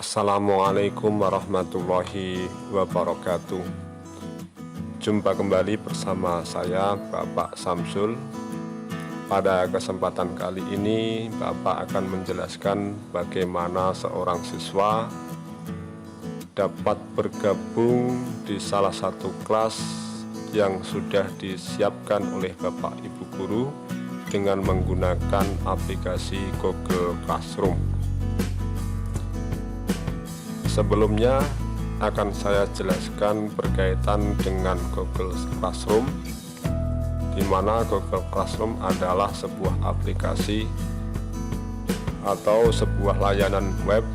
Assalamualaikum warahmatullahi wabarakatuh. Jumpa kembali bersama saya Bapak Samsul. Pada kesempatan kali ini Bapak akan menjelaskan bagaimana seorang siswa dapat bergabung di salah satu kelas yang sudah disiapkan oleh Bapak Ibu Guru dengan menggunakan aplikasi Google Classroom. Sebelumnya akan saya jelaskan berkaitan dengan Google Classroom, di mana Google Classroom adalah sebuah aplikasi atau sebuah layanan web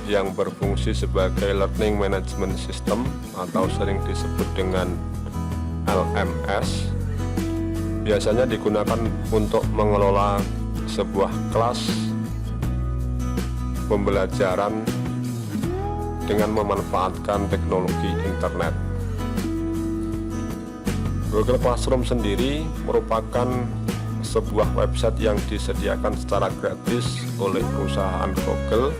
yang berfungsi sebagai Learning Management System atau sering disebut dengan LMS. Biasanya digunakan untuk mengelola sebuah kelas pembelajaran dengan memanfaatkan teknologi internet. Google Classroom sendiri merupakan sebuah website yang disediakan secara gratis oleh perusahaan Google,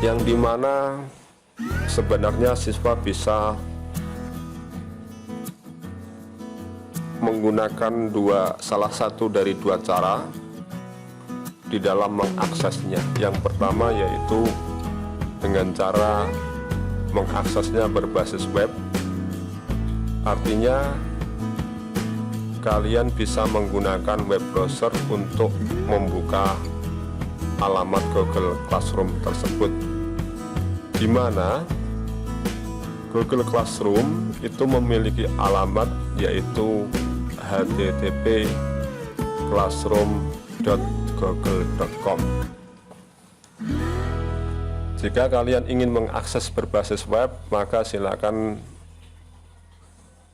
yang dimana sebenarnya siswa bisa menggunakan salah satu dari dua cara di dalam mengaksesnya. Yang pertama yaitu dengan cara mengaksesnya berbasis web, artinya kalian bisa menggunakan web browser untuk membuka alamat Google Classroom tersebut, di mana Google Classroom itu memiliki alamat yaitu http://classroom.google.com. Jika kalian ingin mengakses berbasis web, maka silakan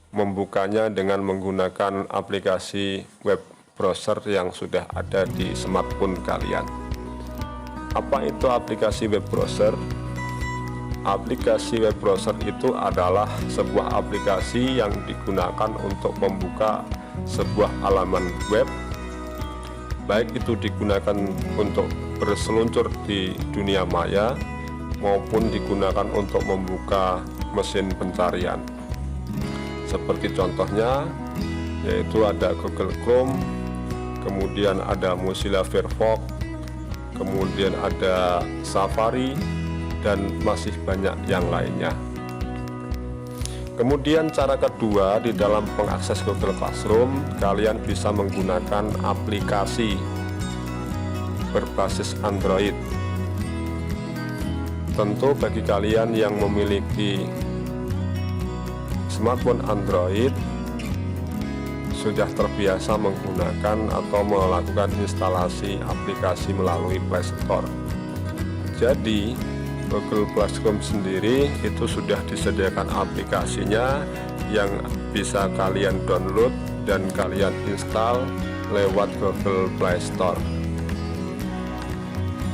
membukanya dengan menggunakan aplikasi web browser yang sudah ada di smartphone kalian. Apa itu aplikasi web browser? Aplikasi web browser itu adalah sebuah aplikasi yang digunakan untuk membuka sebuah halaman web, baik itu digunakan untuk berseluncur di dunia maya maupun digunakan untuk membuka mesin pencarian. Seperti contohnya yaitu ada Google Chrome, kemudian ada Mozilla Firefox, kemudian ada Safari, dan masih banyak yang lainnya. Kemudian cara kedua di dalam mengakses Google Classroom, kalian bisa menggunakan aplikasi berbasis Android. Tentu bagi kalian yang memiliki smartphone Android sudah terbiasa menggunakan atau melakukan instalasi aplikasi melalui Play Store. Jadi Google Classroom sendiri itu sudah disediakan aplikasinya yang bisa kalian download dan kalian install lewat Google Play Store.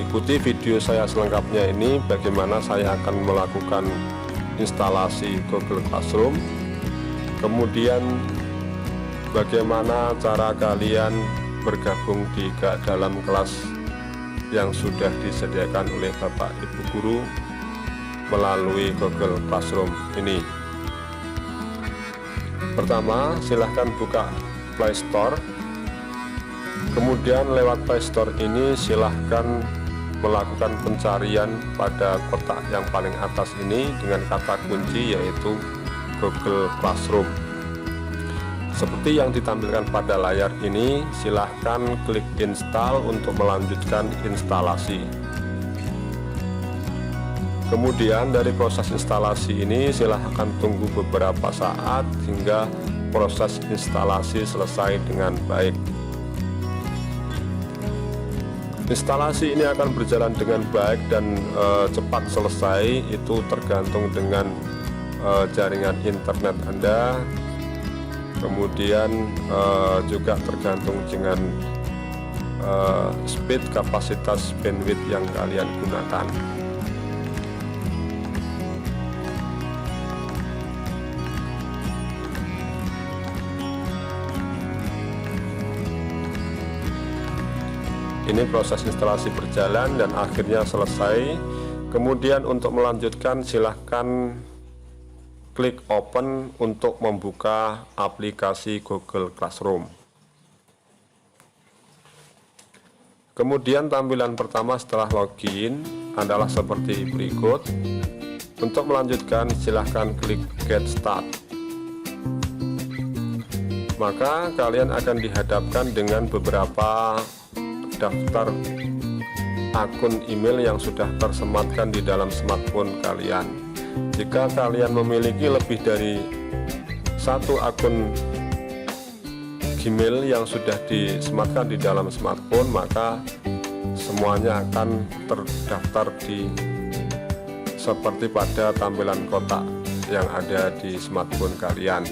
Ikuti video saya selengkapnya ini bagaimana saya akan melakukan instalasi Google Classroom, kemudian bagaimana cara kalian bergabung di dalam kelas yang sudah disediakan oleh Bapak Ibu Guru melalui Google Classroom ini. Pertama, silahkan buka Play Store. Kemudian lewat Play Store ini silahkan melakukan pencarian pada kotak yang paling atas ini dengan kata kunci yaitu Google Classroom. Seperti yang ditampilkan pada layar ini, silahkan klik install untuk melanjutkan instalasi. Kemudian dari proses instalasi ini silahkan tunggu beberapa saat hingga proses instalasi selesai dengan baik. Instalasi ini akan berjalan dengan baik dan cepat selesai, itu tergantung dengan jaringan internet Anda. Kemudian juga tergantung dengan speed, kapasitas bandwidth yang kalian gunakan. Ini proses instalasi berjalan dan akhirnya selesai. Kemudian untuk melanjutkan silahkan klik open untuk membuka aplikasi Google Classroom. Kemudian tampilan pertama setelah login adalah seperti berikut. Untuk melanjutkan silahkan klik Get Start. Maka kalian akan dihadapkan dengan beberapa daftar akun email yang sudah tersematkan di dalam smartphone kalian. Jika kalian memiliki lebih dari satu akun Gmail yang sudah disematkan di dalam smartphone, maka semuanya akan terdaftar di seperti pada tampilan kotak yang ada di smartphone kalian.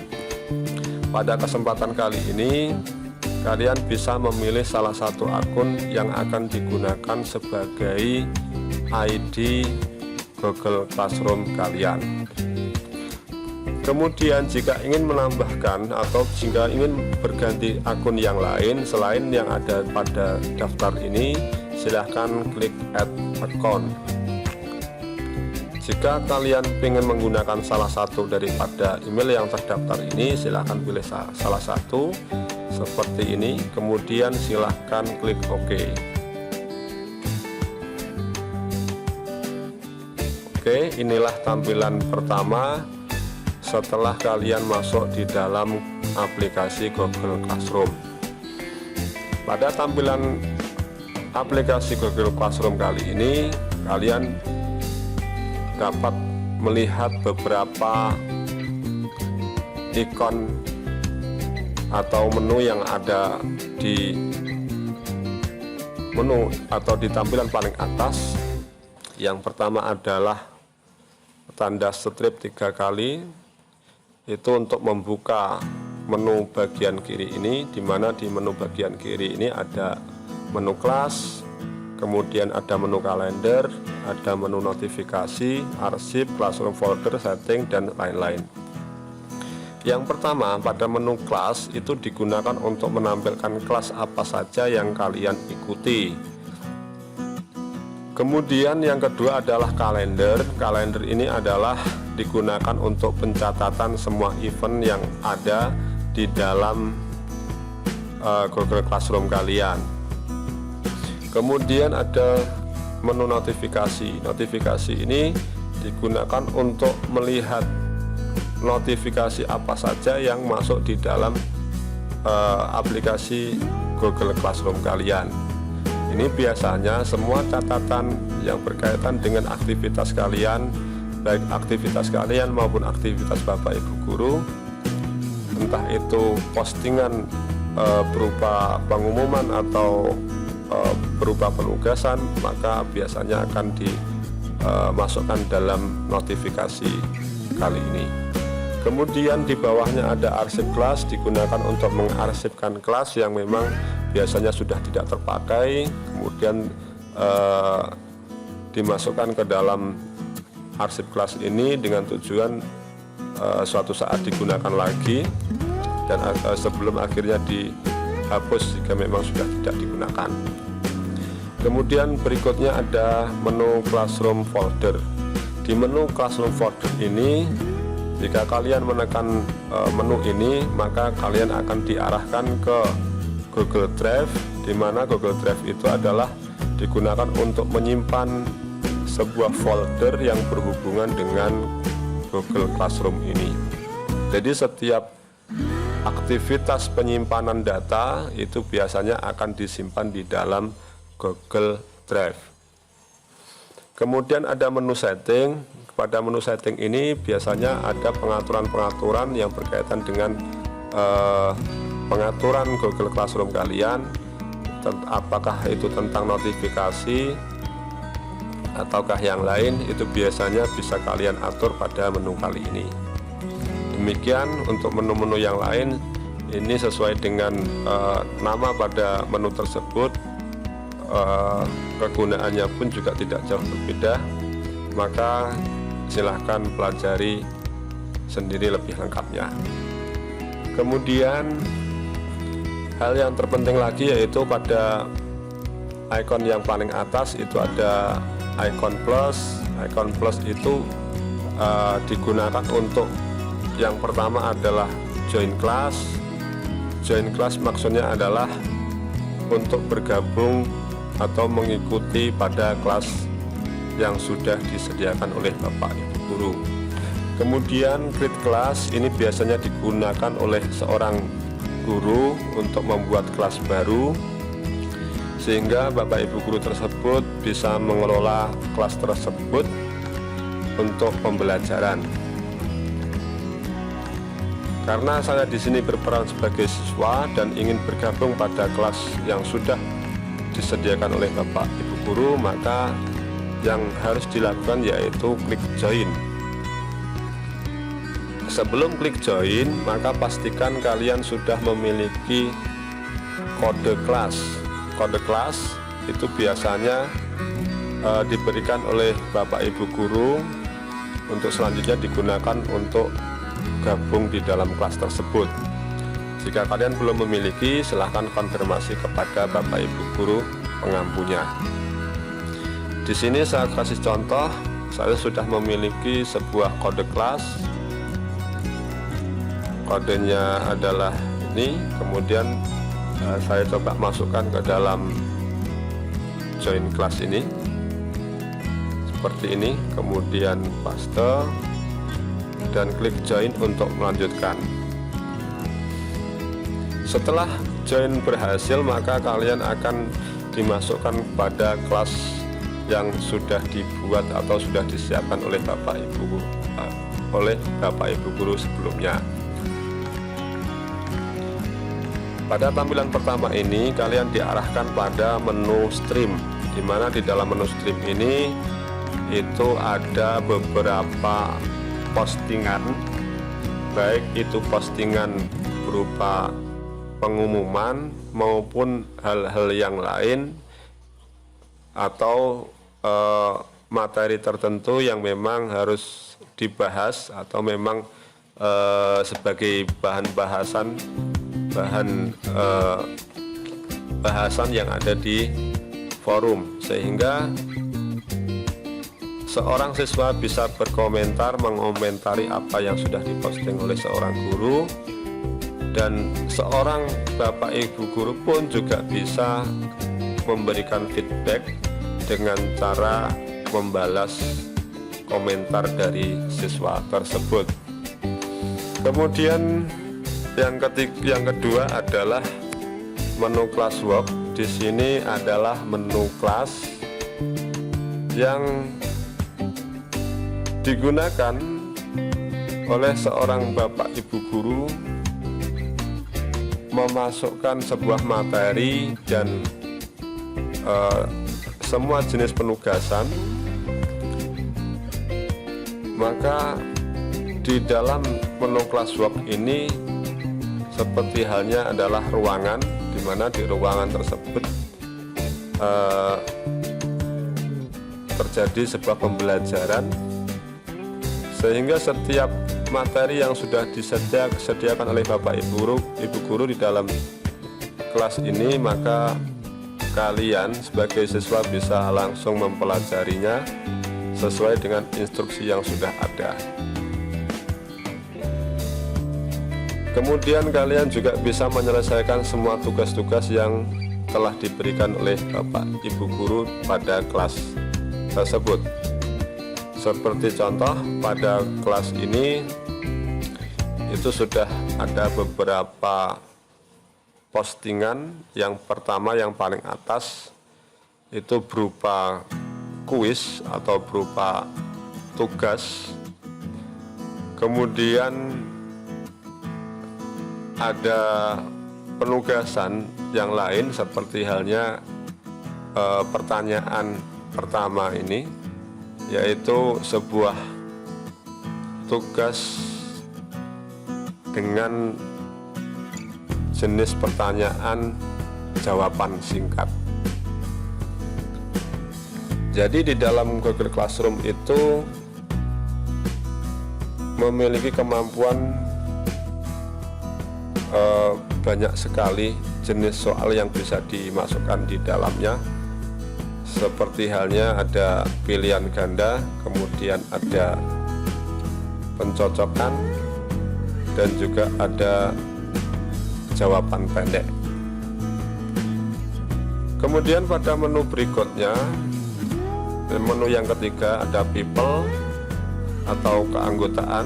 Pada kesempatan kali ini kalian bisa memilih salah satu akun yang akan digunakan sebagai ID Google Classroom kalian. Kemudian jika ingin menambahkan atau jika ingin berganti akun yang lain selain yang ada pada daftar ini, silahkan klik Add Account. Jika kalian ingin menggunakan salah satu daripada email yang terdaftar ini, silahkan pilih salah satu seperti ini, kemudian silahkan klik OK. Oke, inilah tampilan pertama setelah kalian masuk di dalam aplikasi Google Classroom. Pada tampilan aplikasi Google Classroom kali ini, kalian dapat melihat beberapa ikon atau menu yang ada di menu atau di tampilan paling atas. Yang pertama adalah tanda strip 3 kali, itu untuk membuka menu bagian kiri ini, di mana di menu bagian kiri ini ada menu kelas, kemudian ada menu kalender, ada menu notifikasi, arsip, classroom folder, setting, dan lain-lain. Yang pertama, pada menu kelas itu digunakan untuk menampilkan kelas apa saja yang kalian ikuti. Kemudian yang kedua adalah kalender. Kalender ini adalah digunakan untuk pencatatan semua event yang ada di dalam Google Classroom kalian. Kemudian ada menu notifikasi. Notifikasi ini digunakan untuk melihat notifikasi apa saja yang masuk di dalam aplikasi Google Classroom kalian. Ini biasanya semua catatan yang berkaitan dengan aktivitas kalian, baik aktivitas kalian maupun aktivitas Bapak Ibu guru, entah itu postingan berupa pengumuman atau berupa penugasan, maka biasanya akan dimasukkan dalam notifikasi kali ini. Kemudian di bawahnya ada arsip kelas, digunakan untuk mengarsipkan kelas yang memang biasanya sudah tidak terpakai, kemudian dimasukkan ke dalam arsip kelas ini dengan tujuan suatu saat digunakan lagi dan sebelum akhirnya dihapus jika memang sudah tidak digunakan. Kemudian berikutnya ada menu classroom folder. Di menu classroom folder ini, jika kalian menekan menu ini, maka kalian akan diarahkan ke Google Drive, di mana Google Drive itu adalah digunakan untuk menyimpan sebuah folder yang berhubungan dengan Google Classroom ini. Jadi setiap aktivitas penyimpanan data itu biasanya akan disimpan di dalam Google Drive. Kemudian ada menu setting. Pada menu setting ini biasanya ada pengaturan-pengaturan yang berkaitan dengan pengaturan Google Classroom kalian, apakah itu tentang notifikasi ataukah yang lain, itu biasanya bisa kalian atur pada menu kali ini. Demikian untuk menu-menu yang lain, ini sesuai dengan nama pada menu tersebut, kegunaannya pun juga tidak jauh berbeda, maka silahkan pelajari sendiri lebih lengkapnya. Kemudian hal yang terpenting lagi yaitu pada icon yang paling atas itu ada icon plus. Icon plus itu digunakan untuk yang pertama adalah join class. Join class maksudnya adalah untuk bergabung atau mengikuti pada kelas yang sudah disediakan oleh Bapak Ibu guru. Kemudian create class ini biasanya digunakan oleh seorang guru untuk membuat kelas baru, sehingga Bapak Ibu guru tersebut bisa mengelola kelas tersebut untuk pembelajaran. Karena saya di sini berperan sebagai siswa dan ingin bergabung pada kelas yang sudah disediakan oleh Bapak Ibu guru, maka yang harus dilakukan yaitu klik join. Sebelum klik join, maka pastikan kalian sudah memiliki kode kelas. Kode kelas itu biasanya diberikan oleh Bapak Ibu guru untuk selanjutnya digunakan untuk gabung di dalam kelas tersebut. Jika kalian belum memiliki, silahkan konfirmasi kepada Bapak Ibu guru pengampunya. Di sini saya kasih contoh, saya sudah memiliki sebuah kode kelas. Kodenya adalah ini, kemudian saya coba masukkan ke dalam join class ini seperti ini, kemudian paste dan klik join untuk melanjutkan. Setelah join berhasil, maka kalian akan dimasukkan pada kelas yang sudah dibuat atau sudah disiapkan oleh Bapak Ibu guru sebelumnya. Pada tampilan pertama ini kalian diarahkan pada menu stream, di mana di dalam menu stream ini itu ada beberapa postingan, baik itu postingan berupa pengumuman maupun hal-hal yang lain atau materi tertentu yang memang harus dibahas atau memang sebagai bahan bahasan yang ada di forum, sehingga seorang siswa bisa berkomentar, mengomentari apa yang sudah diposting oleh seorang guru, dan seorang Bapak Ibu guru pun juga bisa memberikan feedback dengan cara membalas komentar dari siswa tersebut. Kemudian yang kedua adalah menu classwork. Di sini adalah menu kelas yang digunakan oleh seorang Bapak Ibu guru memasukkan sebuah materi dan semua jenis penugasan. Maka di dalam menu classwork ini seperti halnya adalah ruangan, di mana di ruangan tersebut terjadi sebuah pembelajaran, sehingga setiap materi yang sudah disediakan oleh Bapak Ibu guru di dalam kelas ini, maka kalian sebagai siswa bisa langsung mempelajarinya sesuai dengan instruksi yang sudah ada. Kemudian kalian juga bisa menyelesaikan semua tugas-tugas yang telah diberikan oleh Bapak Ibu guru pada kelas tersebut. Seperti contoh, pada kelas ini itu sudah ada beberapa postingan. Yang pertama, yang paling atas itu berupa kuis atau berupa tugas. Kemudian ada penugasan yang lain seperti halnya pertanyaan pertama ini, yaitu sebuah tugas dengan jenis pertanyaan jawaban singkat. Jadi di dalam Google Classroom itu memiliki kemampuan banyak sekali jenis soal yang bisa dimasukkan di dalamnya, seperti halnya ada pilihan ganda, kemudian ada pencocokan, dan juga ada jawaban pendek. Kemudian pada menu berikutnya, menu yang ketiga ada people atau keanggotaan,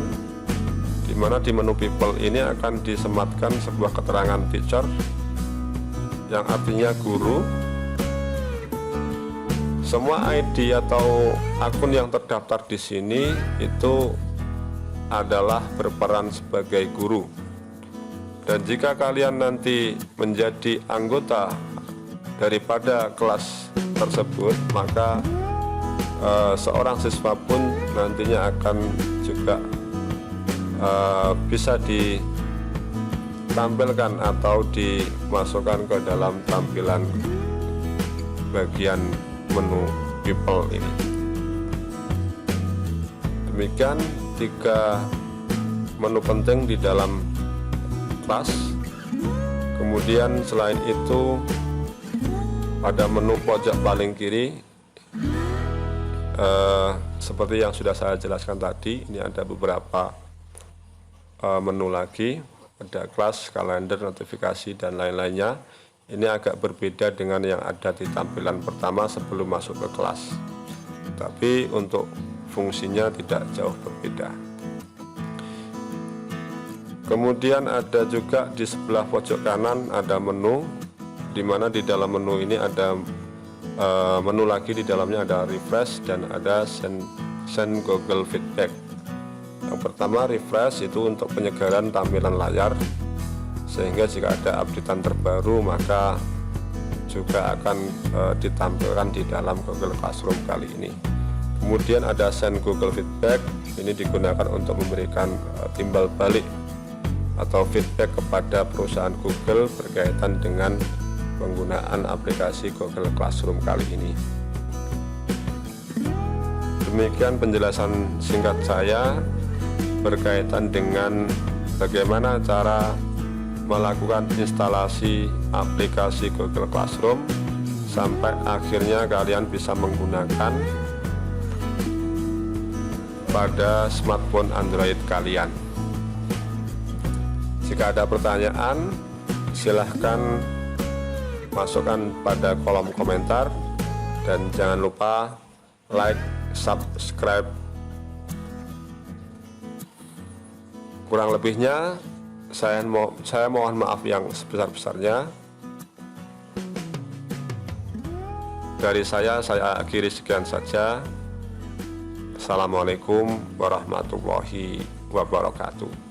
di mana di menu people ini akan disematkan sebuah keterangan teacher yang artinya guru. Semua ID atau akun yang terdaftar di sini itu adalah berperan sebagai guru. Dan jika kalian nanti menjadi anggota daripada kelas tersebut, maka seorang siswa pun nantinya akan juga bisa ditampilkan atau dimasukkan ke dalam tampilan bagian menu people ini. Demikian 3 menu penting di dalam kelas. Kemudian selain itu, pada menu pojok paling kiri, seperti yang sudah saya jelaskan tadi, ini ada beberapa menu lagi, ada kelas, kalender, notifikasi, dan lain-lainnya. Ini agak berbeda dengan yang ada di tampilan pertama sebelum masuk ke kelas, tapi untuk fungsinya tidak jauh berbeda. Kemudian ada juga di sebelah pojok kanan ada menu, di mana di dalam menu ini ada menu lagi, di dalamnya ada refresh dan ada send Google feedback. Yang pertama, refresh itu untuk penyegaran tampilan layar, sehingga jika ada updatean terbaru maka juga akan ditampilkan di dalam Google Classroom kali ini. Kemudian ada send Google feedback, ini digunakan untuk memberikan timbal balik atau feedback kepada perusahaan Google berkaitan dengan penggunaan aplikasi Google Classroom kali ini. Demikian penjelasan singkat saya berkaitan dengan bagaimana cara melakukan instalasi aplikasi Google Classroom sampai akhirnya kalian bisa menggunakan pada smartphone Android kalian. Jika ada pertanyaan, silahkan masukkan pada kolom komentar, dan jangan lupa like, subscribe. Kurang lebihnya saya mohon maaf yang sebesar-besarnya. Dari saya akhiri sekian saja. Assalamualaikum warahmatullahi wabarakatuh.